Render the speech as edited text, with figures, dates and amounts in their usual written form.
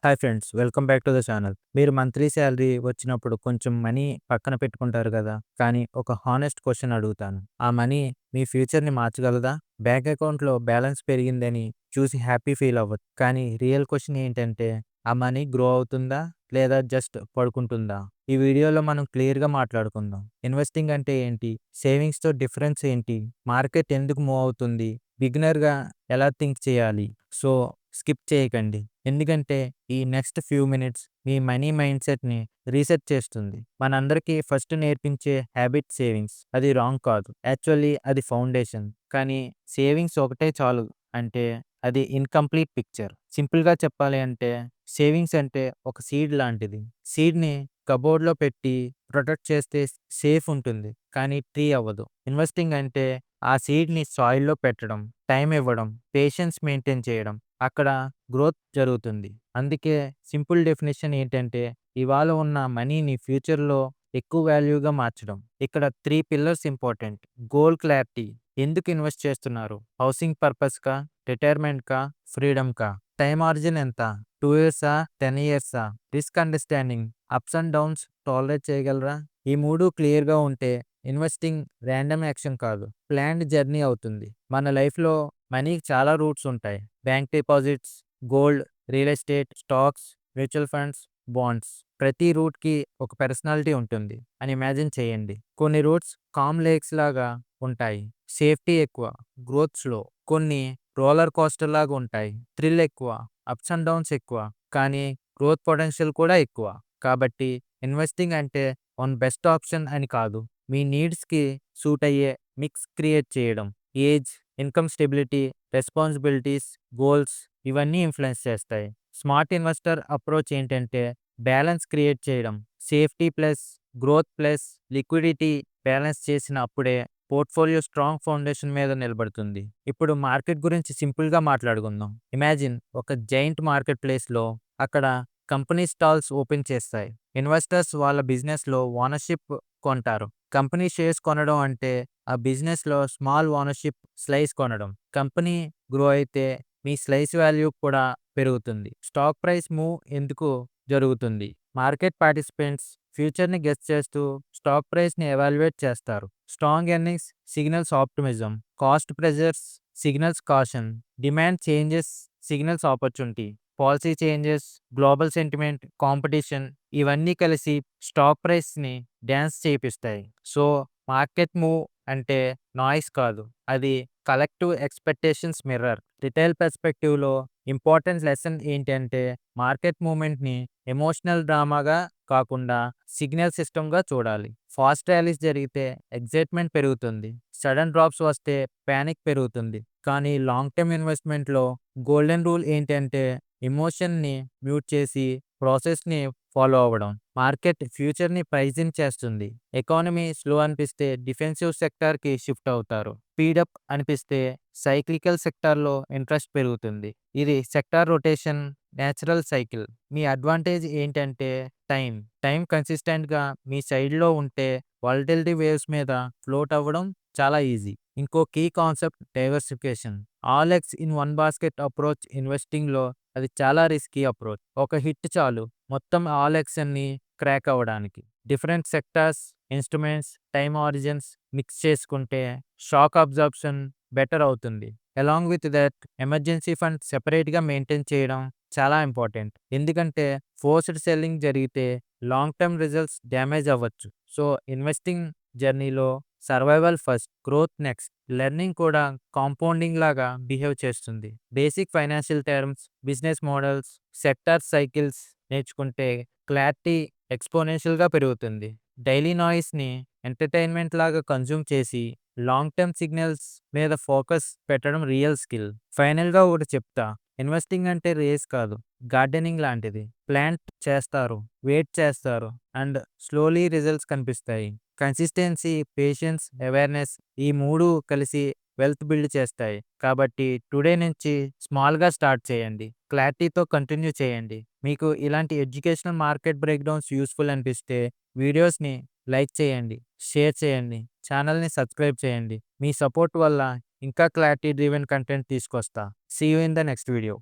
Hi friends, welcome back to the channel. మీరు monthly salary వచ్చినప్పుడు కొంచెం మనీ పక్కన పెట్టుకుంటారు కదా! కానీ ఒక హానెస్ట్ క్వెషన్ అడుగుతాను. ఆ మనీ మీ ఫ్యూచర్‌ని మార్చగలదా? బ్యాంక్ అకౌంట్‌లో బ్యాలెన్స్ పెరిగిందని చూసి హ్యాపీ ఫీల్ అవ్వచ్చు. కానీ రియల్ క్వెషన్ ఏంటంటే ఆ మనీ గ్రో అవుతుందా? లేదా జస్ట్ పడుకుంటుందా? ఈ వీడియోలో మనం క్లియర్‌గా మాట్లాడుకుందాం. ఇన్వెస్టింగ్ అంటే ఏంటి? సేవింగ్స్‌తో డిఫరెన్స్ ఏంటి? మార్కెట్ ఎందుకు మూవ్ అవుతుంది? బిగినర్‌గా ఎలా థింక్ చేయాలి? సో, స్కిప్ చేయకండి. ఎందుకంటే ఈ నెక్స్ట్ ఫ్యూ మినిట్స్ మీ మనీ మైండ్ సెట్‌ని రీసెట్ చేస్తుంది. మనందరికీ ఫస్ట్ నేర్పించే హ్యాబిట్ సేవింగ్స్. అది రాంగ్ కాదు. యాక్చువల్లీ అది ఫౌండేషన్. కానీ సేవింగ్స్ ఒకటే చాలు అంటే అది ఇన్‌కంప్లీట్ పిక్చర్. సింపుల్‌గా చెప్పాలి అంటే సేవింగ్స్ అంటే ఒక సీడ్ లాంటిది. సీడ్‌ని కబోర్డ్‌లో పెట్టి ప్రొటెక్ట్ చేస్తే సేఫ్ ఉంటుంది. కానీ ట్రీ అవ్వదు. ఇన్వెస్టింగ్ అంటే ఆ సీడ్‌ని సాయిల్‌లో పెట్టడం, టైం ఇవ్వడం, పేషెన్స్ మెయింటైన్ చేయడం. అక్కడ గ్రోత్ జరుగుతుంది. అందుకే సింపుల్ డెఫినిషన్ ఏంటంటే ఇవాళ ఉన్న మనీని ఫ్యూచర్‌లో ఎక్కువ వాల్యూగా మార్చడం. ఇక్కడ 3 పిల్లర్స్ ఇంపార్టెంట్. Goal clarity. ఎందుకు ఇన్వెస్ట్ చేస్తున్నారు? హౌసింగ్ పర్పస్‌కా? రిటైర్మెంట్‌కా? ఫ్రీడమ్‌కా? టైమ్ మార్జిన్ ఎంత? 2 ఇయర్సా? 10 ఇయర్సా? Risk understanding. Ups and downs tolerate చేయగలరా? ఈ 3 క్లియర్‌గా ఉంటే ఇన్వెస్టింగ్ ర్యాండమ్ యాక్షన్ కాదు. ప్లాన్డ్ జర్నీ అవుతుంది. మన లైఫ్‌లో మనీకి చాలా రూట్స్ ఉంటాయి. Bank deposits, gold, real estate, stocks, mutual funds, bonds. ప్రతి రూట్‌కి ఒక పర్సనాలిటీ ఉంటుంది అని ఇమాజిన్ చేయండి. కొన్ని రూట్స్ కామ్ లేక్స్ లాగా ఉంటాయి. సేఫ్టీ ఎక్కువ, గ్రోత్ స్లో. కొన్ని రోలర్ కోస్టర్ లాగా ఉంటాయి. థ్రిల్ ఎక్కువ, అప్స్ అండ్ డౌన్స్ ఎక్కువ. కానీ గ్రోత్ పొటెన్షియల్ కూడా ఎక్కువ. కాబట్టి ఇన్వెస్టింగ్ అంటే వన్ బెస్ట్ ఆప్షన్ అని కాదు. మీ నీడ్స్‌కి సూట్ అయ్యే మిక్స్ క్రియేట్ చేయడం. Age, income stability, responsibilities, goals ఇవన్నీ ఇన్‌ఫ్లుయెన్స్ చేస్తాయి. స్మార్ట్ ఇన్వెస్టర్ అప్రోచ్ ఏంటంటే బ్యాలెన్స్ క్రియేట్ చేయడం. Safety plus growth plus liquidity balance చేసిన అప్పుడే పోర్ట్‌ఫోలియో స్ట్రాంగ్ ఫౌండేషన్ మీద నిలబడుతుంది. ఇప్పుడు మార్కెట్ గురించి సింపుల్‌గా మాట్లాడుకుందాం. ఇమాజిన్ ఒక జైంట్ మార్కెట్ ప్లేస్‌లో అక్కడ కంపెనీ స్టాల్స్ ఓపెన్ చేస్తాయి. ఇన్వెస్టర్స్ వాళ్ళ బిజినెస్‌లో ఓనర్‌షిప్ కొంటారు. కంపెనీ షేర్స్ కొనడం అంటే ఆ బిజినెస్‌లో స్మాల్ ఓనర్‌షిప్ స్లైస్ కొనడం. కంపెనీ గ్రో అయితే మీ స్లైస్ వాల్యూ కూడా పెరుగుతుంది. స్టాక్ ప్రైస్ మూవ్ ఎందుకు జరుగుతుంది? మార్కెట్ పార్టిసిపెంట్స్ ఫ్యూచర్‌ని గెస్ చేస్తూ స్టాక్ ప్రైస్‌ని ఎవాల్యుయేట్ చేస్తారు. Strong earnings signals optimism, cost pressures signals caution, demand changes signals opportunity, policy changes, global sentiment, competition ఇవన్నీ కలిసి స్టాక్ ప్రైస్‌ని డాన్స్ చేపిస్తాయి. సో, మార్కెట్ మూవ్ అంటే నాయిస్ కాదు. అది కలెక్టివ్ ఎక్స్‌పెక్టేషన్స్ మిర్రర్. రిటైల్ పర్స్పెక్టివ్‌లో ఇంపార్టెంట్ లెసన్ ఏంటంటే మార్కెట్ మూవ్‌మెంట్‌ని ఎమోషనల్ డ్రామాగా కాకుండా సిగ్నల్ సిస్టమ్‌గా చూడాలి. ఫాస్ట్ ర్యాలీస్ జరిగితే ఎక్సైట్‌మెంట్ పెరుగుతుంది. సడన్ డ్రాప్స్ వస్తే పానిక్ పెరుగుతుంది. కానీ లాంగ్ టర్మ్ ఇన్వెస్ట్‌మెంట్‌లో గోల్డెన్ రూల్ ఏంటంటే ఎమోషన్‌ని మ్యూట్ చేసి ప్రాసెస్‌ని ఫాలో అవ్వడం. మార్కెట్ ఫ్యూచర్‌ని ప్రైజింగ్ చేస్తుంది. ఎకానమీ స్లో అనిపిస్తే డిఫెన్సివ్ సెక్టార్‌కి షిఫ్ట్ అవుతారు. స్పీడప్ అనిపిస్తే సైక్లికల్ సెక్టార్‌లో ఇంట్రెస్ట్ పెరుగుతుంది. ఇది సెక్టార్ రొటేషన్ నేచురల్ సైకిల్. మీ అడ్వాంటేజ్ ఏంటంటే టైం. టైం కన్సిస్టెంట్‌గా మీ సైడ్‌లో ఉంటే వాలటిలిటీ వేవ్స్ మీద ఫ్లోట్ అవ్వడం చాలా ఈజీ. ఇంకో key concept diversification. All eggs in one basket approach ఇన్వెస్టింగ్‌లో అది చాలా రిస్కీ అప్రోచ్. ఒక హిట్ చాలు మొత్తం ఆల్ ఎగ్స్ అన్నీ క్రాక్ అవ్వడానికి. Different sectors, instruments, time horizons mix చేసుకుంటే షాక్ అబ్జార్ప్షన్ బెటర్ అవుతుంది. Along with that emergency fund సెపరేట్‌గా మెయింటైన్ చేయడం చాలా ఇంపార్టెంట్. ఎందుకంటే ఫోర్స్డ్ సెల్లింగ్ జరిగితే లాంగ్ టర్మ్ రిజల్ట్స్ డ్యామేజ్ అవ్వచ్చు. సో, ఇన్వెస్టింగ్ జర్నీలో survival first, growth next. Learning కూడా కాంపౌండింగ్ లాగా బిహేవ్ చేస్తుంది. Basic financial terms, business models, sector cycles నేర్చుకుంటే క్లారిటీ ఎక్స్‌పోనెన్షియల్‌గా పెరుగుతుంది. డైలీ నాయిస్‌ని ఎంటర్‌టైన్‌మెంట్ లాగా కన్జ్యూమ్ చేసి లాంగ్ టర్మ్ సిగ్నల్స్ మీద ఫోకస్ పెట్టడం రియల్ స్కిల్. ఫైనల్‌గా ఒకటి చెప్తా. ఇన్వెస్టింగ్ అంటే రేస్ కాదు. గార్డెనింగ్ లాంటిది. ప్లాంట్ చేస్తారు, వెయిట్ చేస్తారు అండ్ స్లోలీ రిజల్ట్స్ కనిపిస్తాయి. కన్సిస్టెన్సీ, పేషెన్స్, అవేర్‌నెస్ ఈ 3 కలిసి వెల్త్ బిల్డ్ చేస్తాయి. కాబట్టి టుడే నుంచి స్మాల్‌గా స్టార్ట్ చేయండి. క్లారిటీతో కంటిన్యూ చేయండి. మీకు ఇలాంటి ఎడ్యుకేషనల్ మార్కెట్ బ్రేక్‌డౌన్స్ యూజ్‌ఫుల్ అనిపిస్తే వీడియోస్‌ని లైక్ చేయండి, షేర్ చేయండి, ఛానల్‌ని సబ్స్క్రైబ్ చేయండి. మీ సపోర్ట్ వల్ల ఇంకా క్లారిటీ డ్రివెన్ కంటెంట్ తీసుకొస్తా. See you in the next video.